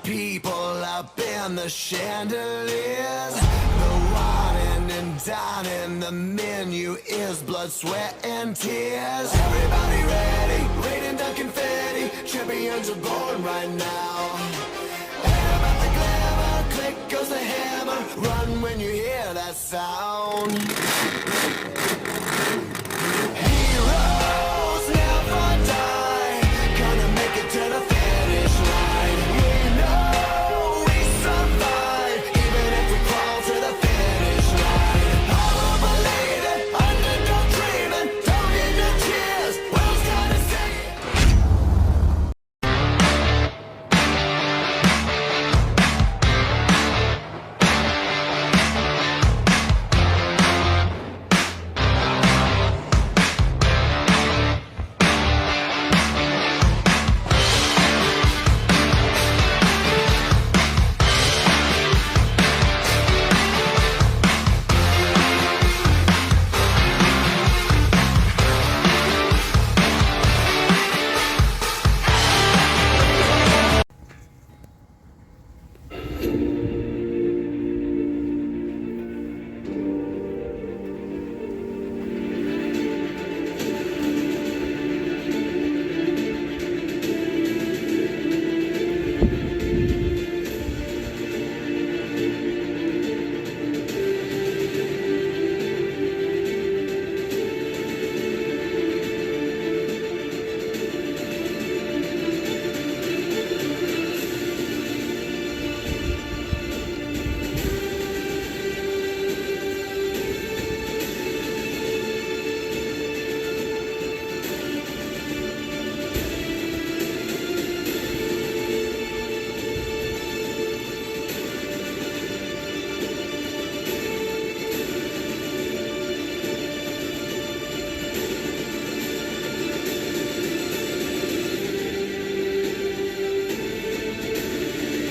people up in the chandeliers. The wine and dining, the menu is blood, sweat, and tears. Everybody ready, raining down confetti. Champions are born right now. Hear about the glamour, click goes the hammer. Run when you hear that sound. Heroes never die, gonna make it to the finish line. We know we survive, even if we crawl to the finish line. All believe it, underdog dreaming, don't get no cheers. World's gonna see it.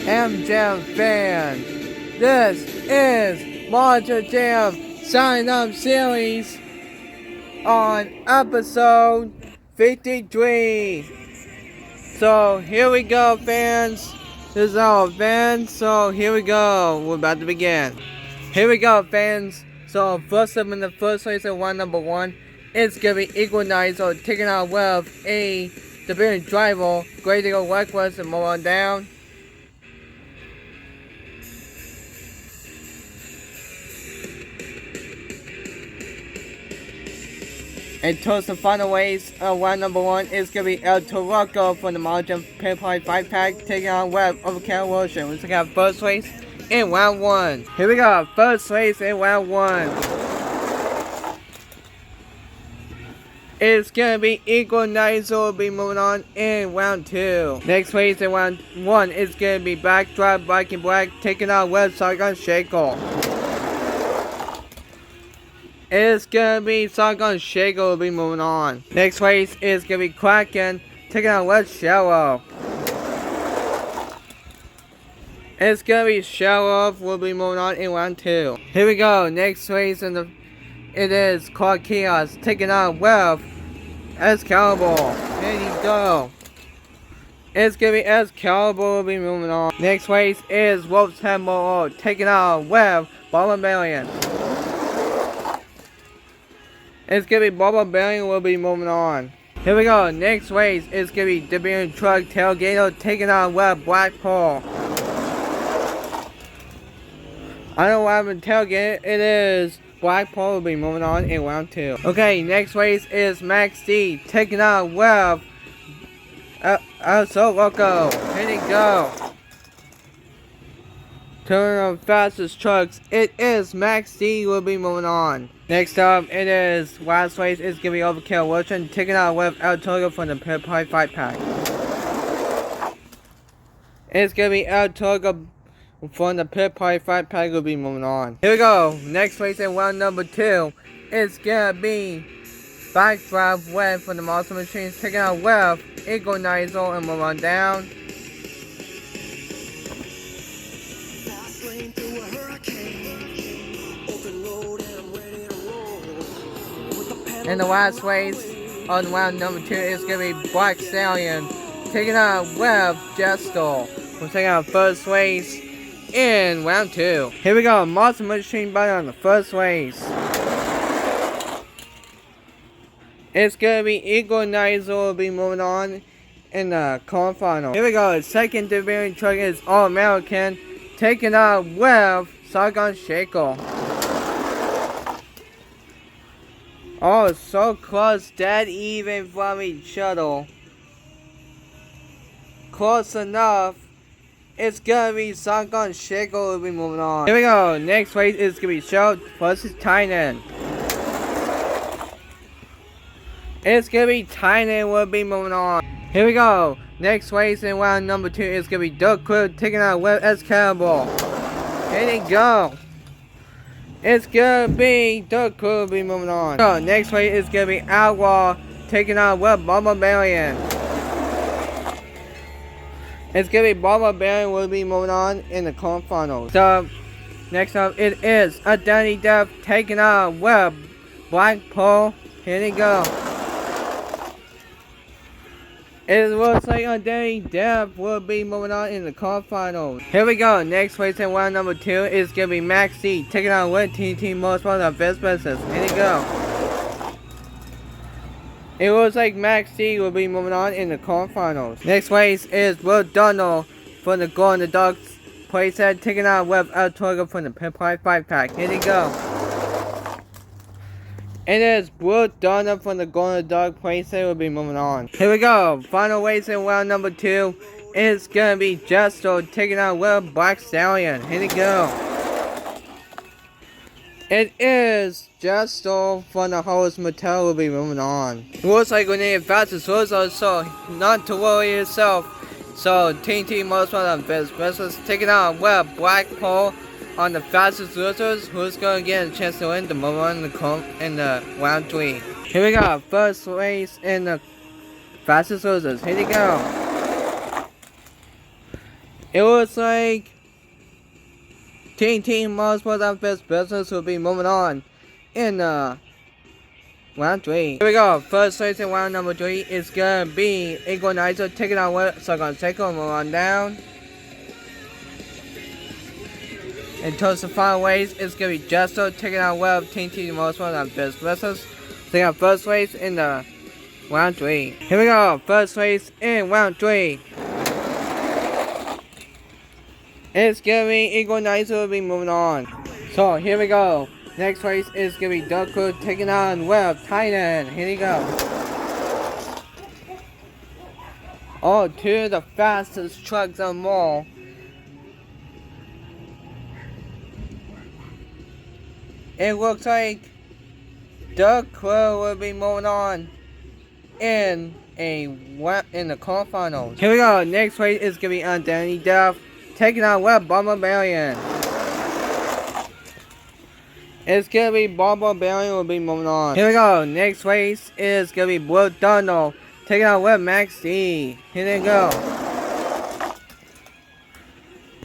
M-Jam fan. This is Monster Jam Sign Up Series on episode 53. So here we go, fans. This is our fans. So here we go. We're about to begin. Here we go, fans. So first up in the first place at number one, it's gonna be Equalizer taking out with a Division Driver, Great to Go Reckless, and more on down. And towards the final race, round number one is going to be El Toroco from the Margin Pit Party 5-pack, taking on Web of Calrotion. Let's look at first race in round one. Here we go, first race in round one. It's going to be Equalizer will be moving on in round two. Next race in round one is going to be Backdrop Viking Black, taking on Web Sargon Shackle. It's gonna be Sargon Shaker will be moving on. Next race is gonna be Kraken taking on West Shallow. It's gonna be Shallow will be moving on in round two. Here we go. Next race it is Clark Chaos taking on Web Excalibur. There you go. It's gonna be Excalibur will be moving on. Next race is Wolf's Temple taking on Web Barbarian. It's gonna be Barbarian will be moving on. Here we go. Next race is gonna be Division Truck Tailgater taking on Web Blackpool. I don't know what happened to Tailgate. It is Blackpool will be moving on in round two. Okay, next race is Max D taking on Web So Loco. Here you go. Turn on fastest trucks. It is Max D will be moving on. Next up, it is last race is gonna be Overkill Wilson taking out with El Togo from the Pit Party 5-pack. It's gonna be El Togo from the Pit Party 5-pack will be moving on. Here we go. Next race in round number two, it's gonna be Backdrop Web from the Monster Machines taking out Web, Equalizer, and we'll run down. And the last race on round number two is going to be Black Stallion taking on Web Gestal will take out first race in round 2. Here we go, Monster Machine Button on the first race. It's gonna be Equalizer will be moving on in the quarterfinal. Here we go, second division truck is All American, taking out with Saigon Shackle. Oh, so close, dead even from each other. Close enough. It's gonna be Saigon Shackle will be moving on. Here we go, next race is gonna be Show versus Tynan. It's gonna be Tynan will be moving on. Here we go, next race in round number 2 is gonna be Duck Crew taking out with Excalibur. Here they go. It's gonna be Duck Crew will be moving on. So next race is gonna be Outlaw taking out with Barbarian. It's gonna be Barbarian will be moving on in the quarterfinals. So next up it is Identity Death taking out with Blackpool. Here they go. It looks like Identity Death will be moving on in the quarterfinals. Here we go. Next race in round number 2 is gonna be Max D taking on with TNT Motorsport of Best Business. Here we go. It looks like Max D will be moving on in the quarterfinals. Next race is Will Donald for the Glow in the Dark playset taking on with El Torgo from the Pit Pride 5-pack. Here we go. It is Will Donald from the Glow in the Dark playset will be moving on. Here we go. Final race in round number 2 is gonna be Jesto taking on with Black Stallion. Here we go. It is Jesto from the host Mattel will be moving on. It looks like we need fastest loser, so not to worry yourself. So TNT Motorsport on Best Business taking on with Blackpool on the fastest losers. Who's gonna get a chance to win the move on in the round 3? Here we go, first race in the fastest losers. Here we go. It looks like TNT Motorsport on Best Business will be moving on in round 3. Here we go, first race in round number 3 is gonna be Equalizer taking on with Saigon Shackle. Move on down. In towards the final race, it's gonna be Jesto taking on with TNT Motorsport on Best Business. Taking on first race in the round 3. Here we go, first race in round 3. It's gonna be Equalizer will be moving on. So here we go. Next race is gonna be Duck Crew taking on with Titan. Here we go. Oh, 2 of the fastest trucks of them all. It looks like Duck Crew will be moving on in the quarterfinals. Here we go. Next race is gonna be Identity Death taking on with Barbarian. It's gonna be Barbarian will be moving on. Here we go. Next race is gonna be Will Donald taking on with Max D. Here they go.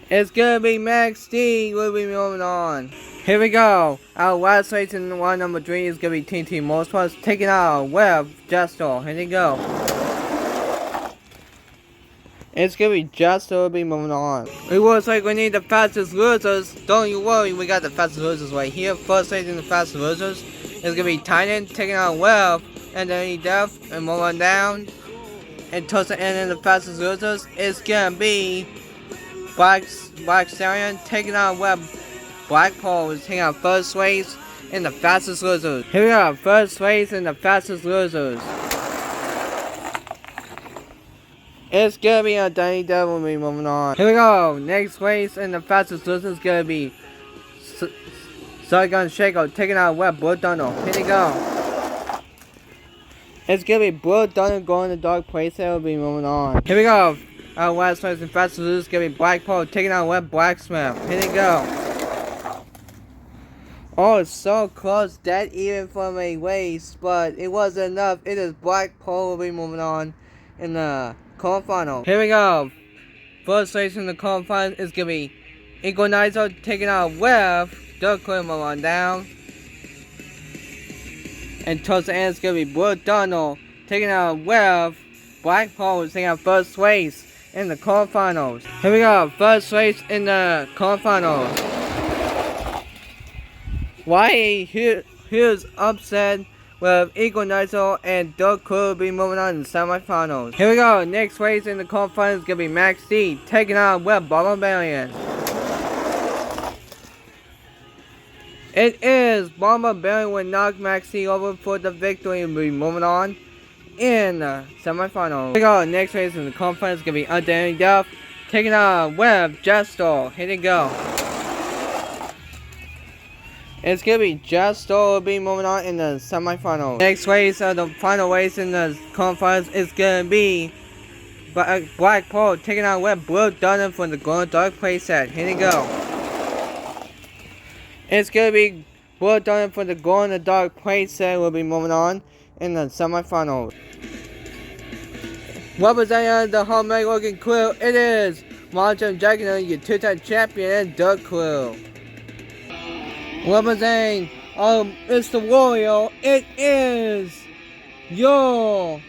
It's gonna be Max D will be moving on. Here we go. Our last race in round number 3 is gonna be TNT Motorsports taking out with Jesto. Here they go. It's gonna be Jesto will be moving on. It looks like we need the fastest losers. Don't you worry, we got the fastest losers right here. First race in the fastest losers is gonna be Titan taking out with Identity Death and move on down. And towards the end of the fastest losers, it's gonna be Black Stallion taking out with Blackpool is taking out first race in the fastest losers. Here we go, first race in the fastest losers. It's gonna be Identity Death will be moving on. Here we go, next race in the fastest losers is gonna be Saigon Shackle taking out with Blue Donald. Here we go. It's gonna be Blue Donald going to Dark Place. Will be moving on. Here we go. Our last race in fastest losers is gonna be Blackpool taking out with Blacksmith. Here we go. Oh, it's so close, that even from a race, but it wasn't enough. It is Blackpool will be moving on in the quarterfinal. Here we go. First race in the quarterfinal is gonna be Equalizer taking out with Duck Crew on down. And towards the end it's gonna be Will Donald taking out with Blackpool taking out first race in the quarterfinals. Here we go, first race in the quarterfinals. Here's upset with Eagle Nizel and Doug Crew will be moving on in the semifinals. Here we go, next race in the quarterfinals is gonna be Max D taking on Web Barbarian. It is Barbarian will knock Max D over for the victory and will be moving on in the semifinals. Here we go, next race in the conference is gonna be Undying Death taking on Web Jester. Here we go. It's gonna be Jester will be moving on in the semifinals. Next race the final race in the conference is gonna be Blackpool taking on Web Blue Dunham for the Golden Dark playset. Here we go. It's gonna be Blue Dunham for the Golden Dark playset will be moving on in the semifinals. Representing the Homemade Looking Crew, it is Monster Dragon, your two-time champion, and Doug Crew. Representing Mr. Warrior, it is your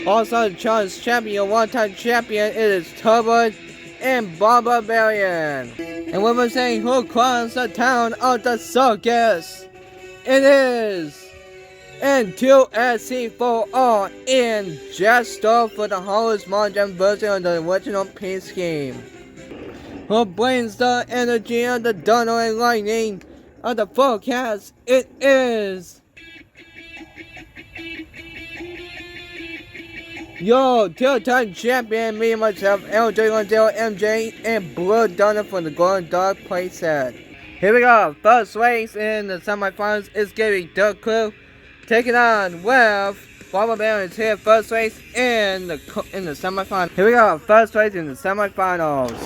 also Challenge champion, your one-time champion, it is Turbo and Barbarian. And representing who crowns the town of the circus, it is N2SC4R in Jester for the Hollis Margin version of the original Peace Scheme. Who brings the energy of the thunder and lightning of the forecast, it is your two-time champion, me and myself, LJ10 MJ, and Blue Thunder for the Golden Dark playset. Here we go, first race in the semifinals is gonna be Doug Crew taking on with Barbarians here, first race in the semifinals. Here we go, first race in the semifinals.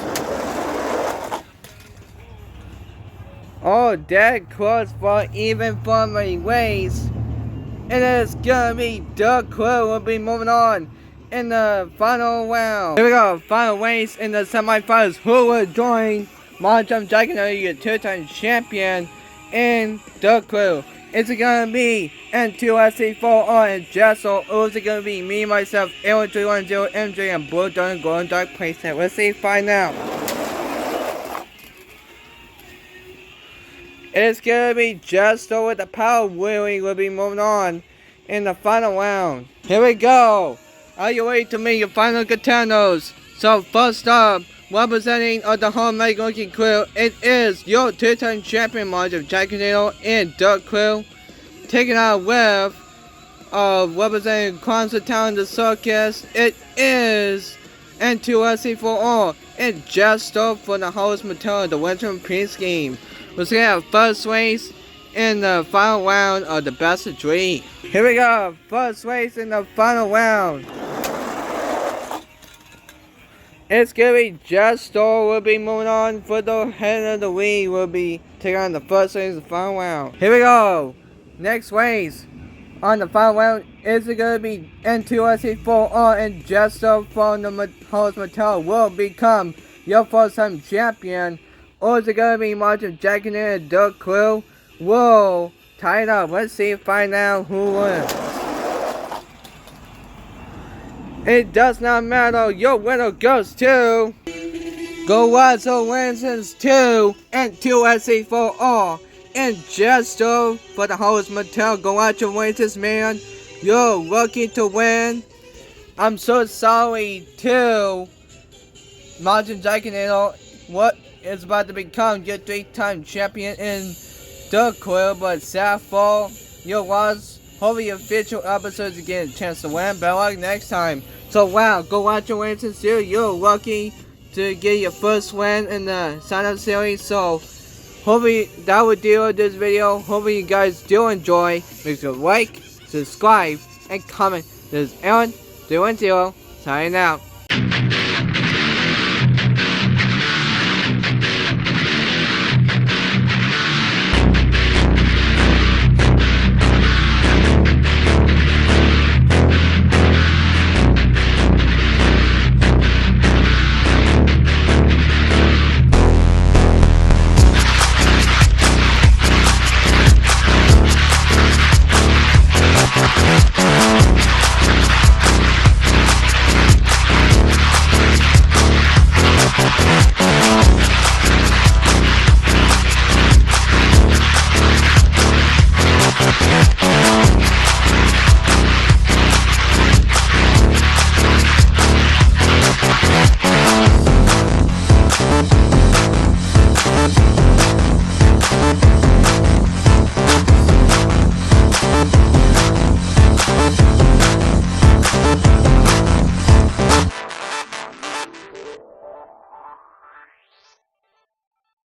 Oh, dead close for even from a race. It is gonna be Doug Crew will be moving on in the final round. Here we go, final race in the semifinals. Who will join Monster Dragon, your two-time champion, in Doug Crew? Is it gonna be N2SC4R and Jessel, or is it gonna be me, myself, L310 MJ, and Blue Dunn Golden Dark playset? Let's see, find out. It's gonna be Jester with the power wheeling will be moving on in the final round. Here we go. Are you ready to meet your final contenders? So first up, representing the Homemade Looking Crew, it is your two-time champion Monster Dragon and Doug Crew taking on with representing Clowns of Town the Circus. It is N2SC4R and Jester for the Hollis Mattel the Winter Peace Scheme. We're gonna have first race in the final round of the best of 3. Here we go, first race in the final round. It's gonna be Jester will be moving on for the head of the league will be taking on the first race of the final round. Here we go, next race on the final round is it gonna be N2SC4R and Jester from the Hollis Mattel will become your first time champion. Or is it gonna be Monster Dragon and Doug Crew? Whoa, tie it up. Let's see, find out who wins. It does not matter. Your winner goes to Gorazzo Lansons 2 and N2SC4R and Jester for the Hollis Mattel. Gorazzo Lansons, man, you're lucky to win. I'm so sorry to Monster Dragon. What is about to become your 3-time champion in Doug Crew, but sad for your loss. Hopefully your future episodes you get a chance to win. Better luck next time. So wow, go watch your wins and see you're lucky to get your first win in the sign-up series. So hopefully that would do with this video. Hopefully you guys do enjoy. Make sure to like, subscribe, and comment. This is Aaron 310 signing out.